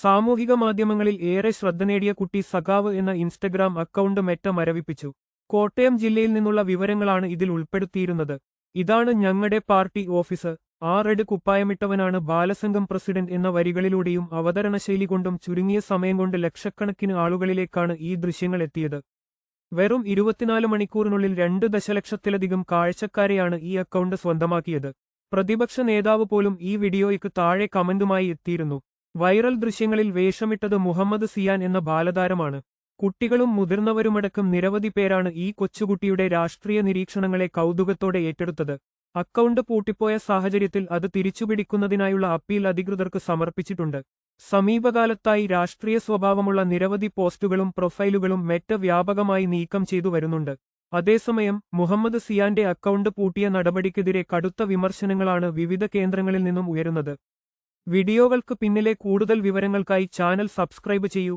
സാമൂഹിക മാധ്യമങ്ങളിൽ ഏറെ ശ്രദ്ധ നേടിയ കുട്ടി സഖാവ് എന്ന ഇൻസ്റ്റഗ്രാം അക്കൗണ്ട് മെറ്റ മരവിപ്പിച്ചു. കോട്ടയം ജില്ലയിൽ നിന്നുള്ള വിവരങ്ങളാണ് ഇതിൽ ഉൾപ്പെടുത്തിയിരുന്നത്. ഇതാണ് ഞങ്ങളുടെ പാർട്ടി ഓഫീസ്, ആ റെഡ് കുപ്പായമിട്ടവനാണ് ബാലസംഘം പ്രസിഡന്റ് എന്ന വരികളിലൂടെയും അവതരണശൈലി കൊണ്ടും ചുരുങ്ങിയ സമയം കൊണ്ട് ലക്ഷക്കണക്കിന് ആളുകളിലേക്കാണ് ഈ ദൃശ്യങ്ങൾ എത്തിയത്. വെറും 24 മണിക്കൂറിനുള്ളിൽ 2 ദശലക്ഷത്തിലധികം കാഴ്ചക്കാരെയാണ് ഈ അക്കൗണ്ട് സ്വന്തമാക്കിയത്. പ്രതിപക്ഷ നേതാവ് പോലും ഈ വീഡിയോയ്ക്ക് താഴെ കമന്റുമായി എത്തിയിരുന്നു. വൈറൽ ദൃശ്യങ്ങളിൽ വേഷമിട്ടത് മുഹമ്മദ് സിയാൻ എന്ന ബാലതാരമാണ്. കുട്ടികളും മുതിർന്നവരുമടക്കം നിരവധി പേരാണ് ഈ കൊച്ചുകുട്ടിയുടെ രാഷ്ട്രീയ നിരീക്ഷണങ്ങളെ കൗതുകത്തോടെ ഏറ്റെടുത്തത്. അക്കൗണ്ട് പൂട്ടിപ്പോയ സാഹചര്യത്തിൽ അത് തിരിച്ചുപിടിക്കുന്നതിനായുള്ള അപ്പീൽ അധികൃതർക്ക് സമർപ്പിച്ചിട്ടുണ്ട്. സമീപകാലത്തായി രാഷ്ട്രീയ സ്വഭാവമുള്ള നിരവധി പോസ്റ്റുകളും പ്രൊഫൈലുകളും മെറ്റ വ്യാപകമായി നീക്കം ചെയ്തു വരുന്നുണ്ട്. അതേസമയം മുഹമ്മദ് സിയാന്റെ അക്കൗണ്ട് പൂട്ടിയ നടപടിക്കെതിരെ കടുത്ത വിമർശനങ്ങളാണ് വിവിധ കേന്ദ്രങ്ങളിൽ നിന്നും ഉയരുന്നത്. വീഡിയോകൾക്ക് പിന്നിലെ കൂടുതൽ വിവരങ്ങൾക്കായി ചാനൽ സബ്സ്ക്രൈബ് ചെയ്യൂ.